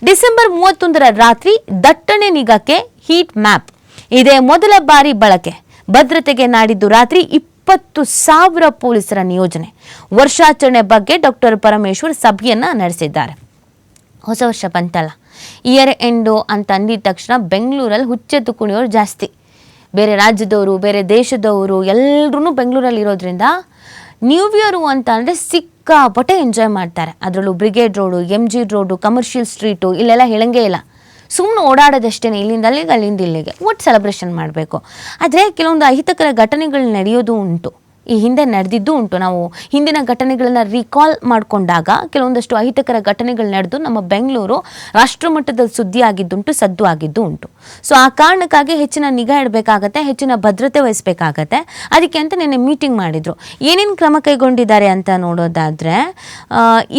December 31ರ ರಾತ್ರಿ ದಟ್ಟಣೆ ನಿಗಾಕ್ಕೆ heat map ಇದೇ ಮೊದಲ ಬಾರಿ ಬಳಕೆ. ಭದ್ರತೆಗೆ ನಾಡಿದ್ದು ರಾತ್ರಿ 20,000 ಪೊಲೀಸರ ನಿಯೋಜನೆ. ವರ್ಷಾಚರಣೆ ಬಗ್ಗೆ ಡಾಕ್ಟರ್ ಪರಮೇಶ್ವರ್ ಸಭೆಯನ್ನ ನಡೆಸಿದ್ದಾರೆ. ಹೊಸ ವರ್ಷ ಬಂತಲ್ಲ, ಇಯರ್ ಎಂಡು ಅಂತ ಅಂದಿದ ತಕ್ಷಣ ಬೆಂಗಳೂರಲ್ಲಿ ಹುಚ್ಚೆತ್ತು ಕುಣಿಯೋರು ಜಾಸ್ತಿ. ಬೇರೆ ರಾಜ್ಯದವರು, ಬೇರೆ ದೇಶದವರು ಎಲ್ಲರೂ ಬೆಂಗಳೂರಲ್ಲಿ ಇರೋದ್ರಿಂದ ನ್ಯೂ ಇಯರು ಅಂತ ಅಂದರೆ ಸಿಕ್ಕಾಪಟ್ಟೆ ಎಂಜಾಯ್ ಮಾಡ್ತಾರೆ. ಅದರಲ್ಲೂ brigade road, MG road, commercial street ಇಲ್ಲೆಲ್ಲ ಹೇಳಂಗೇ ಇಲ್ಲ. ಸುಮ್ಮನೆ ಓಡಾಡೋದಷ್ಟೇ, ಇಲ್ಲಿಂದ ಅಲ್ಲಿಗೆ ಅಲ್ಲಿಂದ ಇಲ್ಲಿಗೆ ಒಟ್ಟು ಸೆಲೆಬ್ರೇಷನ್ ಮಾಡಬೇಕು. ಆದರೆ ಕೆಲವೊಂದು ಅಹಿತಕರ ಘಟನೆಗಳು ನಡೆಯೋದು ಉಂಟು, ಈ ಹಿಂದೆ ನಡೆದಿದ್ದು ಉಂಟು. ನಾವು ಹಿಂದಿನ ಘಟನೆಗಳನ್ನು ರೀಕಾಲ್ ಮಾಡಿಕೊಂಡಾಗ ಕೆಲವೊಂದಷ್ಟು ಅಹಿತಕರ ಘಟನೆಗಳು ನಡೆದು ನಮ್ಮ ಬೆಂಗಳೂರು ರಾಷ್ಟ್ರಮಟ್ಟದಲ್ಲಿ ಸುದ್ದಿ ಆಗಿದ್ದುಂಟು, ಸದ್ದು ಆಗಿದ್ದು ಉಂಟು. ಸೊ ಆ ಕಾರಣಕ್ಕಾಗಿ ಹೆಚ್ಚಿನ ನಿಗಾ ಇಡಬೇಕಾಗತ್ತೆ, ಹೆಚ್ಚಿನ ಭದ್ರತೆ ವಹಿಸಬೇಕಾಗತ್ತೆ. ಅದಕ್ಕೆ ಅಂತ ನಿನ್ನೆ ಮೀಟಿಂಗ್ ಮಾಡಿದ್ರು. ಏನೇನು ಕ್ರಮ ಕೈಗೊಂಡಿದ್ದಾರೆ ಅಂತ ನೋಡೋದಾದರೆ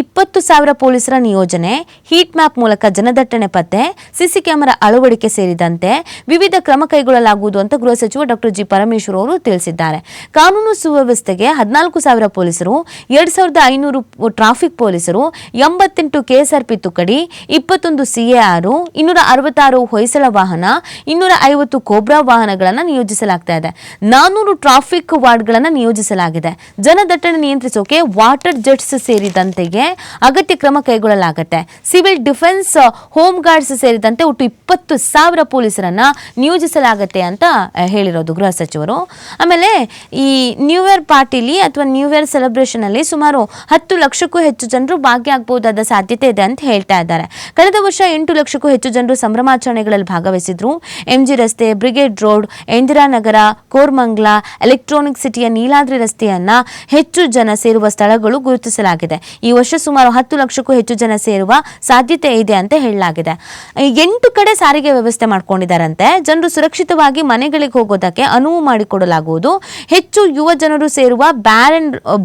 20,000 ಪೊಲೀಸರ ನಿಯೋಜನೆ, ಹೀಟ್ ಮ್ಯಾಪ್ ಮೂಲಕ ಜನದಟ್ಟಣೆ ಪತ್ತೆ, CC ಕ್ಯಾಮೆರಾ ಅಳವಡಿಕೆ ಸೇರಿದಂತೆ ವಿವಿಧ ಕ್ರಮ ಕೈಗೊಳ್ಳಲಾಗುವುದು ಅಂತ ಗೃಹ ಸಚಿವ ಡಾಕ್ಟರ್ ಜಿ ಪರಮೇಶ್ವರ್ ಅವರು ತಿಳಿಸಿದ್ದಾರೆ. ಕಾನೂನು ಸುವ್ಯವಸ್ಥೆಗೆ 14,000 ಪೊಲೀಸರು, 2,500 ಟ್ರಾಫಿಕ್ ಪೊಲೀಸರು, 88 KSRP ತುಕಡಿ, 21 CAR, 266 ಹೊಯ್ಸಳ ವಾಹನ, 250 ಕೋಬ್ರಾ ವಾಹನಗಳನ್ನು ನಿಯೋಜಿಸಲಾಗ್ತಾ ಇದೆ. 400 ಟ್ರಾಫಿಕ್ ವಾರ್ಡ್ಗಳನ್ನು ನಿಯೋಜಿಸಲಾಗಿದೆ. ಜನದಟ್ಟಣೆ ನಿಯಂತ್ರಿಸೋಕೆ ವಾಟರ್ ಜೆಟ್ಸ್ ಸೇರಿದಂತೆಗೆ ಅಗತ್ಯ ಕ್ರಮ ಕೈಗೊಳ್ಳಲಾಗುತ್ತೆ. ಸಿವಿಲ್ ಡಿಫೆನ್ಸ್, ಹೋಮ್ ಗಾರ್ಡ್ಸ್ ಸೇರಿದಂತೆ ಒಟ್ಟು 20,000 ಪೊಲೀಸರನ್ನ ನಿಯೋಜಿಸಲಾಗುತ್ತೆ ಅಂತ ಹೇಳಿರೋದು ಗೃಹ ಸಚಿವರು. ಆಮೇಲೆ ಈ ನ್ಯೂ ಇಯರ್ ಪಾರ್ಟಿಲಿ ಅಥವಾ ನ್ಯೂ ಇಯರ್ ಸೆಲೆಬ್ರೇಷನ್ ಅಲ್ಲಿ ಸುಮಾರು 10 ಲಕ್ಷಕ್ಕೂ ಹೆಚ್ಚು ಜನರು ಭಾಗಿಯಾಗಬಹುದಾದ ಸಾಧ್ಯತೆ ಇದೆ ಅಂತ ಹೇಳ್ತಾ ಇದ್ದಾರೆ. ಕಳೆದ ವರ್ಷ 8 ಲಕ್ಷಕ್ಕೂ ಹೆಚ್ಚು ಜನರು ಸಂಭ್ರಮಾಚರಣೆಗಳಲ್ಲಿ ಭಾಗವಹಿಸಿದ್ರು. MG ರಸ್ತೆ, brigade road, Indiranagar, Koramangala, electronic ಸಿಟಿಯ ನೀಲಾದ್ರಿ ರಸ್ತೆಯನ್ನ ಹೆಚ್ಚು ಜನ ಸೇರುವ ಸ್ಥಳಗಳು ಗುರುತಿಸಲಾಗಿದೆ. ಈ ವರ್ಷ ಸುಮಾರು 10 ಲಕ್ಷಕ್ಕೂ ಹೆಚ್ಚು ಜನ ಸೇರುವ ಸಾಧ್ಯತೆ ಇದೆ ಅಂತ ಹೇಳಲಾಗಿದೆ. 8 ಕಡೆ ಸಾರಿಗೆ ವ್ಯವಸ್ಥೆ ಮಾಡ್ಕೊಂಡಿದ್ದಾರಂತೆ. ಜನರು ಸುರಕ್ಷಿತವಾಗಿ ಮನೆಗಳಿಗೆ ಹೋಗೋದಕ್ಕೆ ಅನುವು ಮಾಡಿಕೊಡಲಾಗುವುದು. ಹೆಚ್ಚು ಯುವ ಜನರು ಸೇರುವ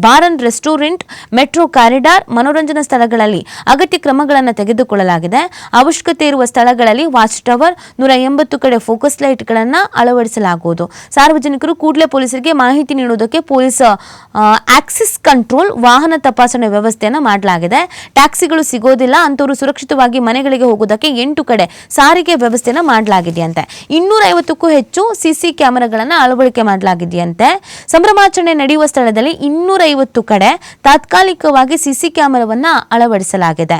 bar and restaurant, metro corridor, ಮನೋರಂಜನಾ ಸ್ಥಳಗಳಲ್ಲಿ ಅಗತ್ಯ ಕ್ರಮಗಳನ್ನು ತೆಗೆದುಕೊಳ್ಳಲಾಗಿದೆ. ಅವಶ್ಯಕತೆ ಇರುವ ಸ್ಥಳಗಳಲ್ಲಿ ವಾಚ್ ಟವರ್, 180 ಕಡೆ ಫೋಕಸ್ ಲೈಟ್ಗಳನ್ನು ಅಳವಡಿಸಲಾಗುವುದು. ಸಾರ್ವಜನಿಕರು ಕೂಡಲೇ ಪೊಲೀಸರಿಗೆ ಮಾಹಿತಿ ನೀಡುವುದಕ್ಕೆ ಪೊಲೀಸ್ ಆಕ್ಸಿಸ್ ಕಂಟ್ರೋಲ್ ವಾಹನ ತಪಾಸಣೆ ವ್ಯವಸ್ಥೆಯನ್ನು ಮಾಡಲಾಗಿದೆ. ಟ್ಯಾಕ್ಸಿಗಳು ಸಿಗೋದಿಲ್ಲ ಅಂತವರು ಸುರಕ್ಷಿತವಾಗಿ ಮನೆಗಳಿಗೆ ಹೋಗೋದಕ್ಕೆ 8 ಕಡೆ ಸಾರಿಗೆ ವ್ಯವಸ್ಥೆಯನ್ನು ಮಾಡಲಾಗಿದೆಯಂತೆ. 250ಕ್ಕೂ ಹೆಚ್ಚು CC ಕ್ಯಾಮೆರಾಗಳನ್ನು ಅಳವಡಿಕೆ ಮಾಡಲಾಗಿದೆಯಂತೆ. ಸಂಭ್ರಮಾಚರಣೆ ನಡೆಯುವ ಸ್ಥಳದಲ್ಲಿ 250 ಕಡೆ ತಾತ್ಕಾಲಿಕವಾಗಿ CC ಕ್ಯಾಮೆರಾವನ್ನ ಅಳವಡಿಸಲಾಗಿದೆ.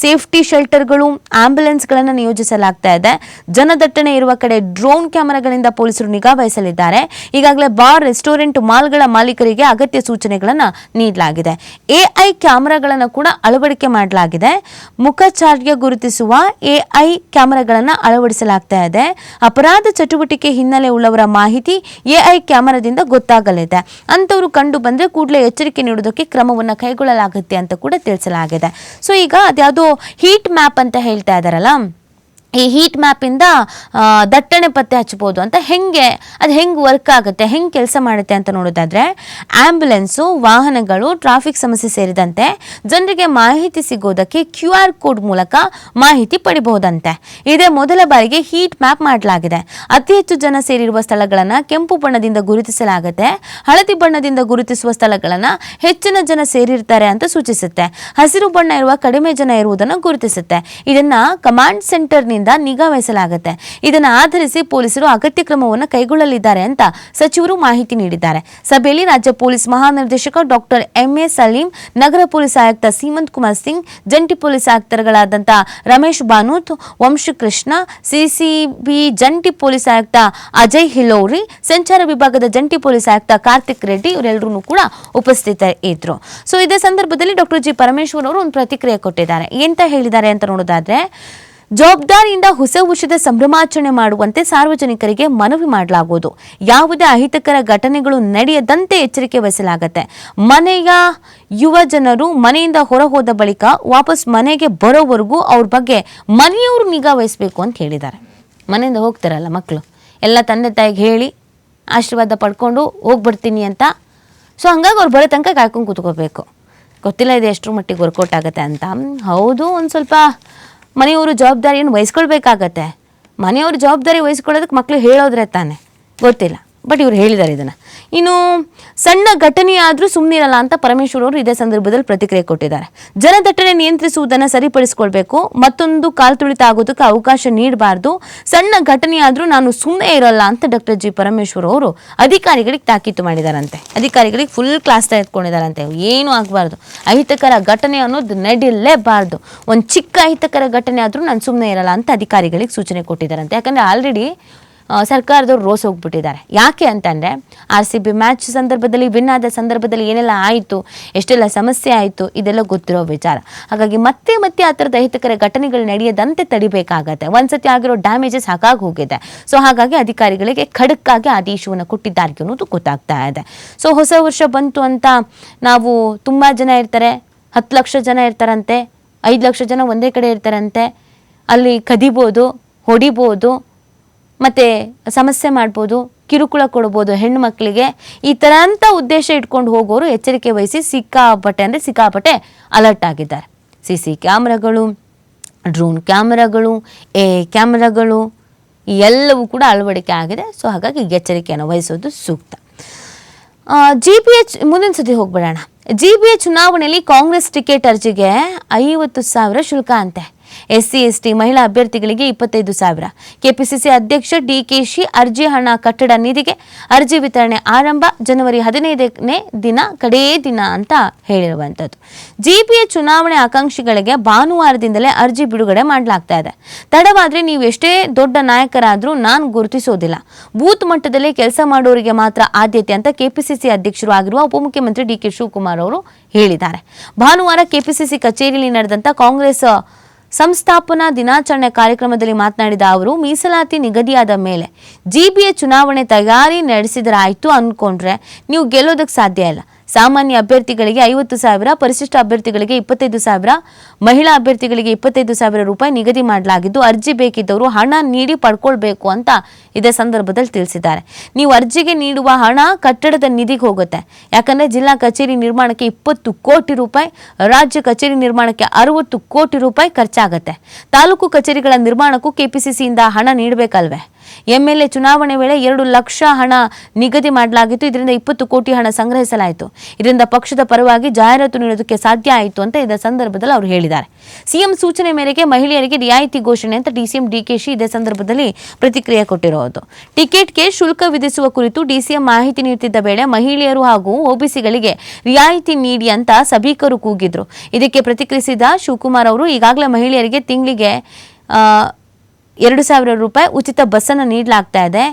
ಸೇಫ್ಟಿ ಶೆಲ್ಟರ್ಗಳು, ಆಂಬ್ಯುಲೆನ್ಸ್ಗಳನ್ನು ನಿಯೋಜಿಸಲಾಗ್ತಾ ಇದೆ. ಜನದಟ್ಟಣೆ ಇರುವ ಕಡೆ ಡ್ರೋನ್ ಕ್ಯಾಮೆರಾಗಳಿಂದ ಪೊಲೀಸರು ನಿಗಾ ವಹಿಸಲಿದ್ದಾರೆ. ಈಗಾಗಲೇ ಬಾರ್, ರೆಸ್ಟೋರೆಂಟ್, ಮಾಲ್ಗಳ ಮಾಲೀಕರಿಗೆ ಅಗತ್ಯ ಸೂಚನೆಗಳನ್ನು ನೀಡಲಾಗಿದೆ. AI ಕ್ಯಾಮೆರಾಗಳನ್ನು ಕೂಡ ಅಳವಡಿಕೆ ಮಾಡಲಾಗಿದೆ. ಮುಖಚಾರ್ಯ ಗುರುತಿಸುವ AI ಕ್ಯಾಮೆರಾಗಳನ್ನು ಅಳವಡಿಸಲಾಗ್ತಾ ಇದೆ. ಅಪರಾಧ ಚಟುವಟಿಕೆ ಹಿನ್ನೆಲೆ ಉಳ್ಳವರ ಮಾಹಿತಿ AI ಕ್ಯಾಮೆರಾದಿಂದ ಗೊತ್ತಾಗಲಿದೆ. ಅಂತವರು ಕಂಡು ಬಂದ್ರೆ ಕೂಡಲೇ ಎಚ್ಚರಿಕೆ ನೀಡುವುದಕ್ಕೆ ಕ್ರಮವನ್ನು ಕೈಗೊಳ್ಳಲಾಗುತ್ತೆ ಅಂತ ಕೂಡ ತಿಳಿಸಲಾಗಿದೆ. ಸೊ ಈಗ ಅದ್ಯಾವುದೋ ಹೀಟ್ ಮ್ಯಾಪ್ ಅಂತ ಹೇಳ್ತಾ ಇದ್ದಾರಲ್ಲ, ಈ ಹೀಟ್ ಮ್ಯಾಪಿಂದ ದಟ್ಟಣೆ ಪತ್ತೆ ಹಚ್ಚಬಹುದು ಅಂತ ಅದು ಹೆಂಗೆ ವರ್ಕ್ ಆಗುತ್ತೆ, ಹೆಂಗೆ ಕೆಲಸ ಮಾಡುತ್ತೆ ಅಂತ ನೋಡೋದಾದ್ರೆ, ಆಂಬ್ಯುಲೆನ್ಸು, ವಾಹನಗಳು, ಟ್ರಾಫಿಕ್ ಸಮಸ್ಯೆ ಸೇರಿದಂತೆ ಜನರಿಗೆ ಮಾಹಿತಿ ಸಿಗೋದಕ್ಕೆ QR ಕೋಡ್ ಮೂಲಕ ಮಾಹಿತಿ ಪಡಿಬಹುದಂತೆ. ಇದೇ ಮೊದಲ ಬಾರಿಗೆ ಹೀಟ್ ಮ್ಯಾಪ್ ಮಾಡಲಾಗಿದೆ. ಅತಿ ಹೆಚ್ಚು ಜನ ಸೇರಿರುವ ಸ್ಥಳಗಳನ್ನು ಕೆಂಪು ಬಣ್ಣದಿಂದ ಗುರುತಿಸಲಾಗುತ್ತೆ. ಹಳದಿ ಬಣ್ಣದಿಂದ ಗುರುತಿಸುವ ಸ್ಥಳಗಳನ್ನು ಹೆಚ್ಚಿನ ಜನ ಸೇರಿರ್ತಾರೆ ಅಂತ ಸೂಚಿಸುತ್ತೆ. ಹಸಿರು ಬಣ್ಣ ಇರುವ ಕಡಿಮೆ ಜನ ಇರುವುದನ್ನು ಗುರುತಿಸುತ್ತೆ. ಇದನ್ನ ಕಮಾಂಡ್ ಸೆಂಟರ್ನಿಂದ ನಿಗಾ ವಹಿಸಲಾಗುತ್ತೆ. ಇದನ್ನು ಆಧರಿಸಿ ಪೊಲೀಸರು ಅಗತ್ಯ ಕ್ರಮವನ್ನು ಕೈಗೊಳ್ಳಲಿದ್ದಾರೆ ಅಂತ ಸಚಿವರು ಮಾಹಿತಿ ನೀಡಿದ್ದಾರೆ. ಸಭೆಯಲ್ಲಿ ರಾಜ್ಯ ಪೊಲೀಸ್ ಮಹಾನಿರ್ದೇಶಕ ಡಾಕ್ಟರ್ MA ಸಲೀಂ, ನಗರ ಪೊಲೀಸ್ ಆಯುಕ್ತ ಸೀಮಂತ್ ಕುಮಾರ್ ಸಿಂಗ್, ಜಂಟಿ ಪೊಲೀಸ್ ಆಯುಕ್ತರುಗಳಾದಂಥ ರಮೇಶ್ ಬಾನೂತ್, ವಂಶಕೃಷ್ಣ, CCB ಜಂಟಿ ಪೊಲೀಸ್ ಆಯುಕ್ತ ಅಜಯ್ ಹಿಲೋರಿ, ಸಂಚಾರ ವಿಭಾಗದ ಜಂಟಿ ಪೊಲೀಸ್ ಆಯುಕ್ತ ಕಾರ್ತಿಕ್ ರೆಡ್ಡಿ ಇವರೆಲ್ಲರೂ ಕೂಡ ಉಪಸ್ಥಿತರಿದ್ದರು. ಸೊ ಇದೇ ಸಂದರ್ಭದಲ್ಲಿ ಡಾಕ್ಟರ್ ಜಿ ಪರಮೇಶ್ವರ್ ಅವರು ಒಂದು ಪ್ರತಿಕ್ರಿಯೆ ಕೊಟ್ಟಿದ್ದಾರೆ. ಎಂತ ಹೇಳಿದ್ದಾರೆ ಅಂತ ನೋಡೋದಾದ್ರೆ, ಜವಾಬ್ದಾರಿಯಿಂದ ಹೊಸ ವರ್ಷದ ಸಂಭ್ರಮಾಚರಣೆ ಮಾಡುವಂತೆ ಸಾರ್ವಜನಿಕರಿಗೆ ಮನವಿ ಮಾಡಲಾಗುವುದು. ಯಾವುದೇ ಅಹಿತಕರ ಘಟನೆಗಳು ನಡೆಯದಂತೆ ಎಚ್ಚರಿಕೆ ವಹಿಸಲಾಗುತ್ತೆ. ಮನೆಯ ಯುವ ಜನರು ಮನೆಯಿಂದ ಹೊರ ಹೋದ ಬಳಿಕ ವಾಪಸ್ ಮನೆಗೆ ಬರೋವರೆಗೂ ಅವ್ರ ಬಗ್ಗೆ ಮನೆಯವರು ನಿಗಾ ವಹಿಸಬೇಕು ಅಂತ ಹೇಳಿದ್ದಾರೆ. ಮನೆಯಿಂದ ಹೋಗ್ತಾರಲ್ಲ ಮಕ್ಕಳು, ಎಲ್ಲ ತಂದೆ ತಾಯಿಗೆ ಹೇಳಿ ಆಶೀರ್ವಾದ ಪಡ್ಕೊಂಡು ಹೋಗ್ಬಿಡ್ತೀನಿ ಅಂತ. ಸೊ ಹಂಗಾಗಿ ಅವ್ರು ಬರೋ ತನಕ ಕಾಯ್ಕೊಂಡು ಕೂತ್ಕೋಬೇಕು. ಗೊತ್ತಿಲ್ಲ ಇದು ಎಷ್ಟರ ಮಟ್ಟಿಗೆ ವರ್ಕೌಟ್ ಆಗುತ್ತೆ ಅಂತ. ಹೌದು, ಒಂದು ಸ್ವಲ್ಪ ಮನೆಯವರು ಜವಾಬ್ದಾರಿಯನ್ನು ವಹಿಸ್ಕೊಳ್ಬೇಕಾಗತ್ತೆ. ಮನೆಯವರು ಜವಾಬ್ದಾರಿ ವಹಿಸ್ಕೊಳ್ಳೋದಕ್ಕೆ ಮಕ್ಕಳು ಹೇಳೋದ್ರೆ ತಾನೆ, ಗೊತ್ತಿಲ್ಲ. ಬಟ್ ಇವ್ರು ಹೇಳಿದ್ದಾರೆ ಇದನ್ನು. ಇನ್ನು ಸಣ್ಣ ಘಟನೆ ಆದರೂ ಸುಮ್ಮನಿರಲ್ಲ ಅಂತ ಪರಮೇಶ್ವರ್ ಅವರು ಇದೇ ಸಂದರ್ಭದಲ್ಲಿ ಪ್ರತಿಕ್ರಿಯೆ ಕೊಟ್ಟಿದ್ದಾರೆ. ಜನದಟ್ಟಣೆ ನಿಯಂತ್ರಿಸುವುದನ್ನು ಸರಿಪಡಿಸಿಕೊಳ್ಬೇಕು, ಮತ್ತೊಂದು ಕಾಲು ತುಳಿತ ಆಗೋದಕ್ಕೆ ಅವಕಾಶ ನೀಡಬಾರ್ದು, ಸಣ್ಣ ಘಟನೆ ಆದರೂ ನಾನು ಸುಮ್ಮನೆ ಇರಲ್ಲ ಅಂತ ಡಾಕ್ಟರ್ ಜಿ ಪರಮೇಶ್ವರ್ ಅವರು ಅಧಿಕಾರಿಗಳಿಗೆ ತಾಕೀತು ಮಾಡಿದಾರಂತೆ. ಅಧಿಕಾರಿಗಳಿಗೆ ಫುಲ್ ಕ್ಲಾಸ್ ತೆಗೆದುಕೊಂಡಿದ್ದಾರಂತೆ. ಏನೂ ಆಗಬಾರ್ದು, ಅಹಿತಕರ ಘಟನೆ ಅನ್ನೋದು ನಡೀಲೇಬಾರ್ದು, ಒಂದು ಚಿಕ್ಕ ಅಹಿತಕರ ಘಟನೆ ಆದರೂ ನಾನು ಸುಮ್ಮನೆ ಇರಲ್ಲ ಅಂತ ಅಧಿಕಾರಿಗಳಿಗೆ ಸೂಚನೆ ಕೊಟ್ಟಿದ್ದಾರಂತೆ. ಯಾಕಂದರೆ ಆಲ್ರೆಡಿ ಸರ್ಕಾರದವ್ರು ರೋಸ್ ಹೋಗ್ಬಿಟ್ಟಿದ್ದಾರೆ. ಯಾಕೆ ಅಂತಂದರೆ RCB ಮ್ಯಾಚ್ ಸಂದರ್ಭದಲ್ಲಿ ವಿನ್ ಆದ ಸಂದರ್ಭದಲ್ಲಿ ಏನೆಲ್ಲ ಆಯಿತು, ಎಷ್ಟೆಲ್ಲ ಸಮಸ್ಯೆ ಆಯಿತು, ಇದೆಲ್ಲ ಗೊತ್ತಿರೋ ವಿಚಾರ. ಹಾಗಾಗಿ ಮತ್ತೆ ಮತ್ತೆ ಆ ಥರದ ಅಹಿತಕರ ಘಟನೆಗಳು ನಡೆಯದಂತೆ ತಡಿಬೇಕಾಗತ್ತೆ. ಒಂದ್ಸತಿ ಆಗಿರೋ ಡ್ಯಾಮೇಜಸ್ ಹಾಗಾಗಿ ಹೋಗಿದೆ. ಸೊ ಹಾಗಾಗಿ ಅಧಿಕಾರಿಗಳಿಗೆ ಖಡಕ್ಕಾಗಿ ಆದೇಶವನ್ನು ಕೊಟ್ಟಿದ್ದಾರೆ ಅನ್ನೋದು ಗೊತ್ತಾಗ್ತಾ ಇದೆ. ಸೊ ಹೊಸ ವರ್ಷ ಬಂತು ಅಂತ ನಾವು ತುಂಬ ಜನ ಇರ್ತಾರೆ, 10 ಲಕ್ಷ ಜನ ಇರ್ತಾರಂತೆ, 5 ಲಕ್ಷ ಜನ ಒಂದೇ ಕಡೆ ಇರ್ತಾರಂತೆ, ಅಲ್ಲಿ ಕದಿಬೋದು, ಹೊಡಿಬೋದು, ಮತ್ತು ಸಮಸ್ಯೆ ಮಾಡ್ಬೋದು, ಕಿರುಕುಳ ಕೊಡ್ಬೋದು ಹೆಣ್ಣು ಮಕ್ಕಳಿಗೆ. ಈ ಥರ ಅಂತ ಉದ್ದೇಶ ಇಟ್ಕೊಂಡು ಹೋಗೋರು ಎಚ್ಚರಿಕೆ ವಹಿಸಿ ಸಿಕ್ಕಾಪಟ್ಟೆ ಅಲರ್ಟ್ ಆಗಿದ್ದಾರೆ. CC ಕ್ಯಾಮ್ರಾಗಳು, ಡ್ರೋನ್ ಕ್ಯಾಮ್ರಾಗಳು, ಕ್ಯಾಮ್ರಾಗಳು ಎಲ್ಲವೂ ಕೂಡ ಅಳವಡಿಕೆ ಆಗಿದೆ. ಸೊ ಹಾಗಾಗಿ ಎಚ್ಚರಿಕೆಯನ್ನು ವಹಿಸೋದು ಸೂಕ್ತ. GBH ಮುಂದಿನ ಸತಿ ಹೋಗ್ಬಿಡೋಣ. GBH ಚುನಾವಣೆಯಲ್ಲಿ ಕಾಂಗ್ರೆಸ್ ಟಿಕೆಟ್ ಅರ್ಜಿಗೆ 50,000 ಶುಲ್ಕ ಅಂತೆ. SC/ST ಮಹಿಳಾ ಅಭ್ಯರ್ಥಿಗಳಿಗೆ 25,000. KPCC ಅಧ್ಯಕ್ಷ DKಶಿ ಅರ್ಜಿ ಹಣ ಕಟ್ಟಡ ನಿಧಿಗೆ ಅರ್ಜಿ ವಿತರಣೆ ಆರಂಭ ಜನವರಿ 15ನೇ ದಿನ ಕಡೇ ದಿನ ಅಂತ ಹೇಳಿರುವಂಥದ್ದು. GBH ಚುನಾವಣೆ ಆಕಾಂಕ್ಷಿಗಳಿಗೆ ಭಾನುವಾರದಿಂದಲೇ ಅರ್ಜಿ ಬಿಡುಗಡೆ ಮಾಡಲಾಗ್ತಾ ಇದೆ. ತಡವಾದರೆ ನೀವು ಎಷ್ಟೇ ದೊಡ್ಡ ನಾಯಕರಾದರೂ ನಾನು ಗುರುತಿಸೋದಿಲ್ಲ, ಬೂತ್ ಮಟ್ಟದಲ್ಲಿ ಕೆಲಸ ಮಾಡೋರಿಗೆ ಮಾತ್ರ ಆದ್ಯತೆ ಅಂತ KPCC ಅಧ್ಯಕ್ಷರು ಆಗಿರುವ ಉಪಮುಖ್ಯಮಂತ್ರಿ DK ಶಿವಕುಮಾರ್ ಅವರು ಹೇಳಿದ್ದಾರೆ. ಭಾನುವಾರ KPCC ಕಚೇರಿಯಲ್ಲಿ ನಡೆದಂಥ ಕಾಂಗ್ರೆಸ್ ಸಂಸ್ಥಾಪನಾ ದಿನಾಚರಣೆ ಕಾರ್ಯಕ್ರಮದಲ್ಲಿ ಮಾತನಾಡಿದ ಅವರು, ಮೀಸಲಾತಿ ನಿಗದಿಯಾದ ಮೇಲೆ GBH ಚುನಾವಣೆ ತಯಾರಿ ನಡೆಸಿದರಾಯ್ತು ಅಂದ್ಕೊಂಡ್ರೆ ನೀವು ಗೆಲ್ಲೋದಕ್ಕೆ ಸಾಧ್ಯ ಇಲ್ಲ. ಸಾಮಾನ್ಯ ಅಭ್ಯರ್ಥಿಗಳಿಗೆ 50,000, ಪರಿಶಿಷ್ಟ ಅಭ್ಯರ್ಥಿಗಳಿಗೆ 25,000, ಮಹಿಳಾ ಅಭ್ಯರ್ಥಿಗಳಿಗೆ 25,000 ರೂಪಾಯಿ ನಿಗದಿ ಮಾಡಲಾಗಿದ್ದು, ಅರ್ಜಿ ಬೇಕಿದ್ದವರು ಹಣ ನೀಡಿ ಪಡ್ಕೊಳ್ಬೇಕು ಅಂತ ಇದೇ ಸಂದರ್ಭದಲ್ಲಿ ತಿಳಿಸಿದ್ದಾರೆ. ನೀವು ಅರ್ಜಿಗೆ ನೀಡುವ ಹಣ ಕಟ್ಟಡದ ನಿಧಿಗೆ ಹೋಗುತ್ತೆ. ಯಾಕಂದರೆ ಜಿಲ್ಲಾ ಕಚೇರಿ ನಿರ್ಮಾಣಕ್ಕೆ 20 ಕೋಟಿ ರೂಪಾಯಿ, ರಾಜ್ಯ ಕಚೇರಿ ನಿರ್ಮಾಣಕ್ಕೆ 60 ಕೋಟಿ ರೂಪಾಯಿ ಖರ್ಚಾಗುತ್ತೆ. ತಾಲೂಕು ಕಚೇರಿಗಳ ನಿರ್ಮಾಣಕ್ಕೂ KPCCಯಿಂದ ಹಣ ನೀಡಬೇಕಲ್ವೇ? MLA ಚುನಾವಣೆ ವೇಳೆ 2 ಲಕ್ಷ ಹಣ ನಿಗದಿ ಮಾಡಲಾಗಿತ್ತು. ಇದರಿಂದ 20 ಕೋಟಿ ಹಣ ಸಂಗ್ರಹಿಸಲಾಯಿತು. ಇದರಿಂದ ಪಕ್ಷದ ಪರವಾಗಿ ಜಾಹೀರಾತು ನೀಡೋದಕ್ಕೆ ಸಾಧ್ಯ ಆಯಿತು ಅಂತ ಇದೇ ಸಂದರ್ಭದಲ್ಲಿ ಅವರು ಹೇಳಿದ್ದಾರೆ. CM ಸೂಚನೆ ಮೇರೆಗೆ ಮಹಿಳೆಯರಿಗೆ ರಿಯಾಯಿತಿ ಘೋಷಣೆ ಅಂತ DCM DKಶಿ ಇದೇ ಸಂದರ್ಭದಲ್ಲಿ ಪ್ರತಿಕ್ರಿಯೆ ಕೊಟ್ಟಿರೋದು. ಟಿಕೆಟ್ಗೆ ಶುಲ್ಕ ವಿಧಿಸುವ ಕುರಿತು DCM ಮಾಹಿತಿ ನೀಡುತ್ತಿದ್ದ ವೇಳೆ ಮಹಿಳೆಯರು ಹಾಗೂ OBCಗಳಿಗೆ ರಿಯಾಯಿತಿ ನೀಡಿ ಅಂತ ಸಭಿಕರು ಕೂಗಿದ್ರು. ಇದಕ್ಕೆ ಪ್ರತಿಕ್ರಿಯಿಸಿದ ಶಿವಕುಮಾರ್ ಅವರು, ಈಗಾಗಲೇ ಮಹಿಳೆಯರಿಗೆ ತಿಂಗಳಿಗೆ 2,000 ರೂಪಾಯಿ ಉಚಿತ ಬಸ್ಸನ್ನು ನೀಡಲಾಗ್ತಾ ಇದೆ.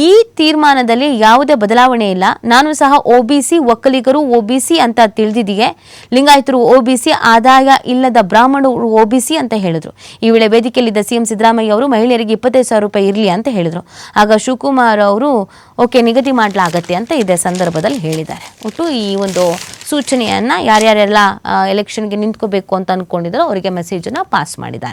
ಈ ತೀರ್ಮಾನದಲ್ಲಿ ಯಾವುದೇ ಬದಲಾವಣೆ ಇಲ್ಲ. ನಾನು ಸಹ OBC, ಒಕ್ಕಲಿಗರು OBC ಅಂತ ತಿಳಿದಿದೆಯೇ, ಲಿಂಗಾಯತರು OBC, ಆದಾಯ ಇಲ್ಲದ ಬ್ರಾಹ್ಮಣರು OBC ಅಂತ ಹೇಳಿದ್ರು. ಈ ವೇಳೆ ವೇದಿಕೆಯಲ್ಲಿದ್ದ CM ಸಿದ್ದರಾಮಯ್ಯ ಅವರು ಮಹಿಳೆಯರಿಗೆ 25,000 ರೂಪಾಯಿ ಇರಲಿ ಅಂತ ಹೇಳಿದರು. ಆಗ ಶಿವಕುಮಾರ್ ಅವರು ಓಕೆ ನಿಗದಿ ಮಾಡಲಾಗತ್ತೆ ಅಂತ ಇದೇ ಸಂದರ್ಭದಲ್ಲಿ ಹೇಳಿದ್ದಾರೆ. ಒಟ್ಟು ಈ ಒಂದು ಸೂಚನೆಯನ್ನು ಯಾರ್ಯಾರೆಲ್ಲ ಎಲೆಕ್ಷನ್ಗೆ ನಿಂತ್ಕೋಬೇಕು ಅಂತ ಅಂದ್ಕೊಂಡಿದ್ದಾರೋ ಅವರಿಗೆ ಮೆಸೇಜನ್ನು ಪಾಸ್ ಮಾಡಿದ್ದಾರೆ.